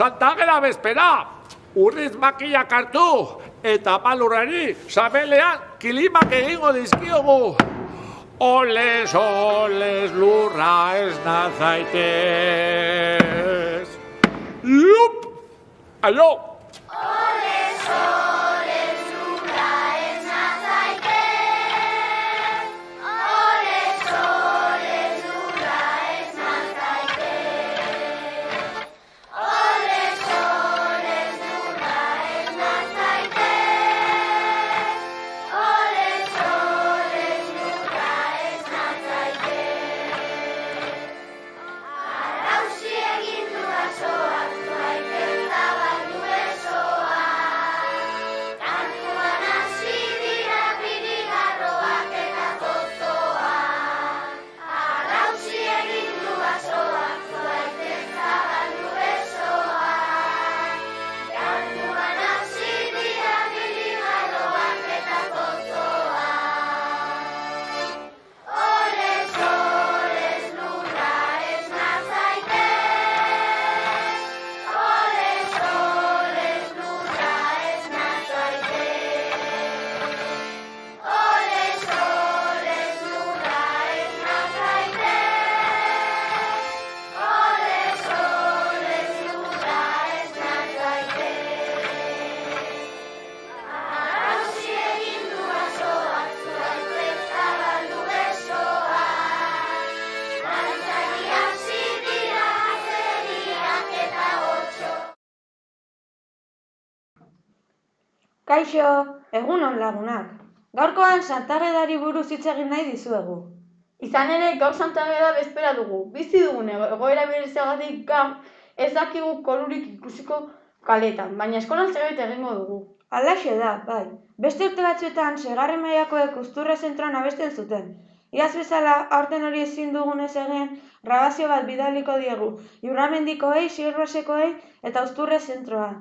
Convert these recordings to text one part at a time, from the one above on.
Santageda bezpera, urriz makillak hartu, eta palurrari sabelean kilimak egingo dizkiogu. Oles, oles, lurra ez nazaitez. Iup! Aio! Oles, oles, lurra ez nazaitez. Oles, oles, lurra ez nazaitez. Oles, oles, lurra ez nazaitez. Oles, oles, lurra ez nazaitez. Arauzi egin du basoak, zuaitez zabaldu besoa. Kantuan hasi dira birigarroak eta zozoa. Arauzi egin du basoak, zuaitez zabaldu besoa. Kantuan hasi dira birigarroak eta zozoa. Oles, oles, lurra ez nazaitez. Oles, oles, lurra ez nazaitez. Oles, oles, lurra ez nazaitez. Oles, oles, lurra ez nazaitez. Arauzi egin du basoak, zuaitzez zabaldu besoa. Dantzari hasi dira azeriak eta otso. Kaixo, egunon lagunak. Gaurkoan Santagedari buruz hitz egin nahi dizuegu. Izan ere, gaur Santageda bezpera dugu. Bizi dugun egoera bereziagatik gaur ez dakigu korurik ikusiko kaletan, baina eskolan zerbait egingo dugu. Halaxe da, bai. Beste urte batzuetan, seigarren mailakoek Uzturra zentroan abesten zuten. Iaz bezala, aurten hori ezin dugunez egin, grabazio bat bidaliko diegu, Iurramendikoei, Sierrosekoei eta Uzturra zentroa.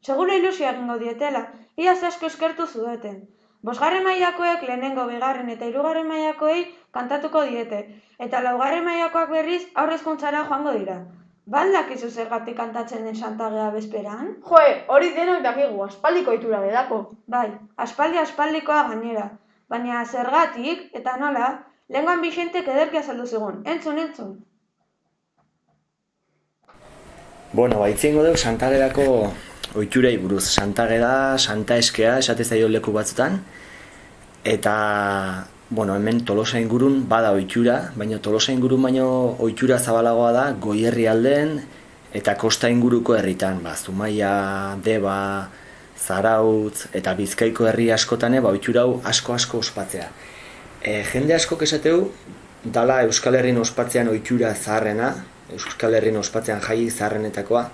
Seguro ilusio egingo dietela, iaz asko eskertu zudeten. Bosgarren mailakoek lehenengo, bigarren eta hirugarren mailakoei kantatuko diete, eta laugarren mailakoak berriz haur hezkuntzara joango dira. Ba al dakizu zergatik kantatzen den Santageda bezperan? Joe, hori denok dakigu, aspaldiko ohitura delako. Bai, aspaldikoa gainera. Baina zergatik eta nola, lehengoan Bixentek ederki azaldu zigun. Entzun. Bueno, hitz egingo dugu Santagedako ohiturei buruz. Santageda, Santa Eskea, esate zaio leku batzutan. Eta, bueno, hemen Tolosa ingurun bada ohitura, baina Tolosa ingurun baino ohitura zabalagoa da Goierri alden eta kosta inguruko herritan. Zumaia, Deba, Zarautz eta Bizkaiko herri askotan ohitura hau asko ospatzea. Jende askok esateu, dala Euskal Herrin ospatzean ohitura zaharrena, Euskal Herrin ospatzean jai zaharrenetakoa,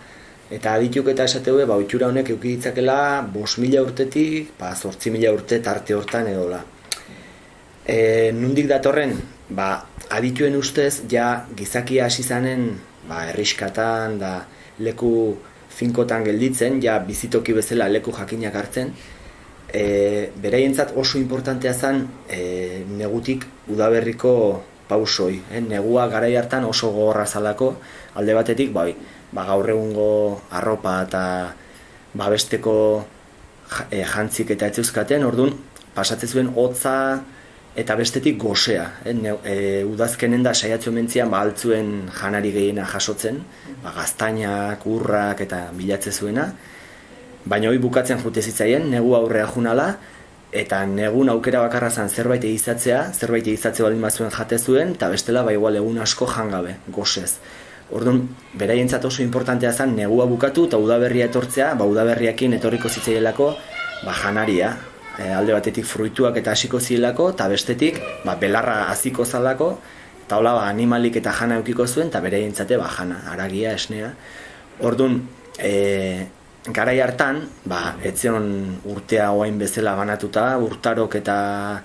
eta adituk eta esateu, ohitura honek eduki ditzakela 5.000 urtetik, 8.000 urte tarte hortan edola. Nundik datorren, adituen ustez, ja gizakia hasi zanen herriskatan da leku finkotan gelditzen, ja bizitoki bezala leku jakinak hartzen. Beraientzat oso importantea zen negutik udaberriko pausoi. Negua garai hartan oso gogorra zalako, alde batetik gaur egungo arropa eta besteko jantzik eta etzeuzkaten, orduan pasatzen zuen hotza eta bestetik gosea. Udazkenen da saiatzen mentzian altzuen janari gehiena jasotzen, gaztainak, urrak eta bilatzen zuena. Baina hori bukatzen jute zitzaien, negu aurrea junala, eta negun aukera bakarra zen zerbait egizatzea baldin bazuen jate zuen, eta bestela igual egun asko jangabe, gosez. Orduan, beraientzat oso importantea zen negua bukatu eta udaberria etortzea, udaberriakin etorriko zitzaielako janaria. Alde batetik fruituak eta hasiko zielako, eta bestetik belarra haziko zalako, eta hola animalik eta jana eukiko zuen, eta beraientzate jana, haragia, esnea. Orduan, garai hartan, etzion urtea oain bezala banatuta, urtarok eta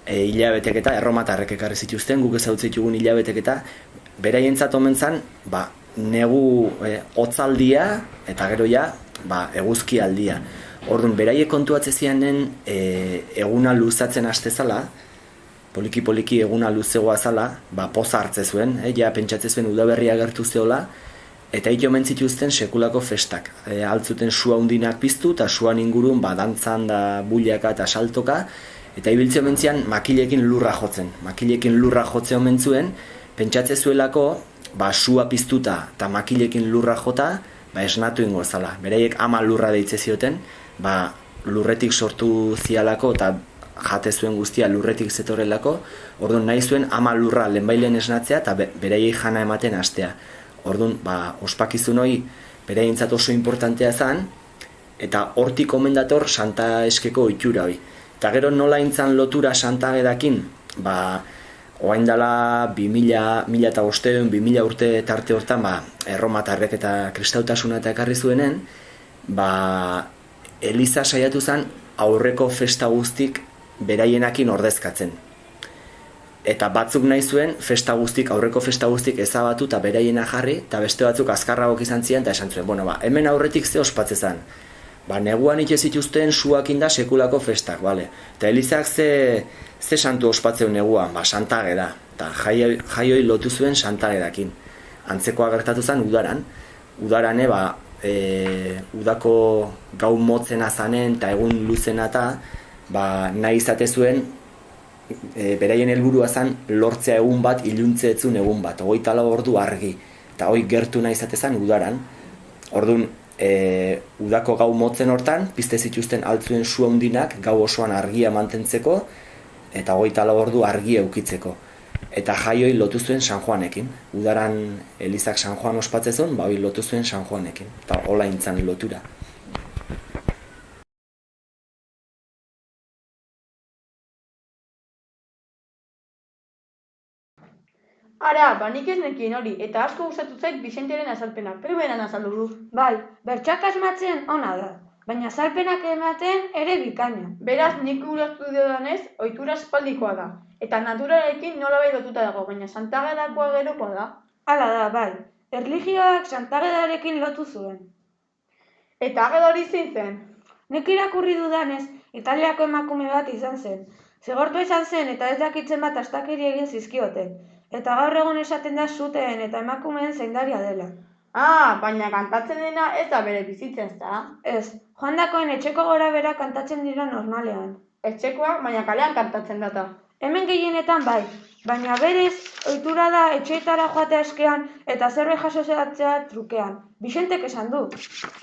hilabetek eta erromatarrek ekarri zituzten, guk ezagutzen ditugun hilabetek eta beraientzat omen zen, negu hotzaldia eta gero eguzki aldia. Orduan, beraiek kontuatzen zianen eguna luzatzen haste zala, poliki eguna luzegoa zala, poza hartze zuen, pentsatzen zuen udaberria gertu zeola, eta hit omen zituzten sekulako festak. Altzuten sua hundinak piztu, eta suan ingurun dantzan da buliaka eta saltoka, eta ibiltze omen zian makilekin lurra jotzen. Makilekin lurra jotze omen zuen, pentsatze zuelako, sua piztuta eta makilekin lurra jota, esnatu ingo zala. Beraiek ama lurra deitze zioten, lurretik sortu zialako eta jate zuen guztia lurretik zetorrelako, orduan nahi zuen ama lurra lehenbailen esnatzea eta beraiei jana ematen hastea. Orduan, ospakizun hori beraientzat oso importantea zen, eta hortik omen dator Santa Eskeko ohitura hori. Eta gero nola intzan lotura Santa Agedakin, orain dela 2000 urte tarte hortan, erromatarrek eta kristautasuna eta ekarri zuenen, Eliza saiatu zen aurreko festa guztik beraienakin ordezkatzen. Eta batzuk nahi zuen aurreko festa guztik ezabatu eta beraiena jarri, eta beste batzuk azkarragok izan ziren, eta esan zuen, hemen aurretik ze ospatze zen. Neguan itxezituzten suakin da sekulako festak, bale. Eta Elizak ze santu ospatzeu neguan, Santa Ageda. Eta jaioi lotu zuen Santa Agedakin. Antzekoa gertatu zen udaran. Udarane, udako gau motzena zanen eta egun luzena eta nahi izate zuen beraien helburua zen lortzea egun bat, iluntzeetzun egun bat, 24 ordu argi. Eta hoi gertu nahi izate zen udaran. Orduan, udako gau motzen hortan, pizte zituzten altzuen sua hundinak gau osoan argia mantentzeko eta 24 ordu argia eukitzeko. Eta jaioi lotu zuen San Juanekin. Udaran Elizak San Juan ospatzezun, hoi lotu zuen San Juanekin. Eta hola intzan lotura. Ara, nik ez nekien hori, eta asko gustatu zait Bixenteren azalpena, pero beran azaldu du. Bai, bertsoak asmatzen ona da, baina azalpenak ematen ere bikaina. Beraz, nik ulertu diodanez, ohitura aspaldikoa da, eta naturarekin nolabait lotuta dago, baina Santa Agedakoa gerokoa da. Hala da, bai, erlijioak Santa Agedarekin lotu zuen. Eta Ageda hori zein zen? Nik irakurri dudanez, Italiako emakume bat izan zen. Zigortua izan zen eta ez dakitzen bat astakeri egin zizkioten. Eta gaur egun esaten da suteen eta emakumeen zaindaria dela. Baina kantatzen dena ez da bere bizitzen, ezta? Ez, joandakoen etxeko gora bera kantatzen dira normalean. Etxekoak, baina kalean kantatzen data. Hemen gehienetan bai, baina berez, ohitura da etxeetara joatea eskean eta zerbait jasotzea trukean. Bixentek esan du.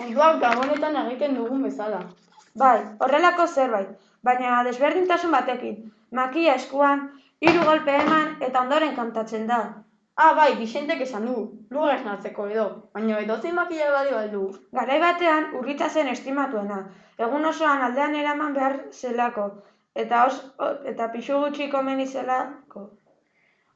Onduak gabonetan egiten dugun bezala. Bai, horrelako zerbait, baina desberdintasun batekin. Makila eskuan, 3 golpe eman eta ondoren kantatzen da. Bai, Bixentek esan du, lurra esnatzeko edo, baina edozein makila badi baldu. Garai batean urritza zen estimatuena, egun osoan aldean eraman behar zelako, eta pixu gutxi komeni zelako.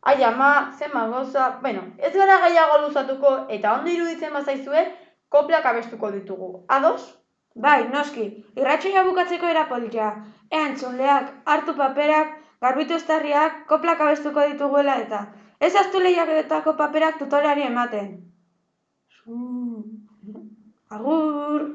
Ai ama, zenba gauza, ez gara gehiago luzatuko eta ondo iruditzen bazaizue, koplak abestuko ditugu. Ados? Bai, noski, irratsaioa bukatzeko era polita. Ea entzunleak, hartu paperak, garbitu eztarriak, koplak abestuko dituguela eta ez ahaztu lehiaketako paperak tutoreari ematen. Agur!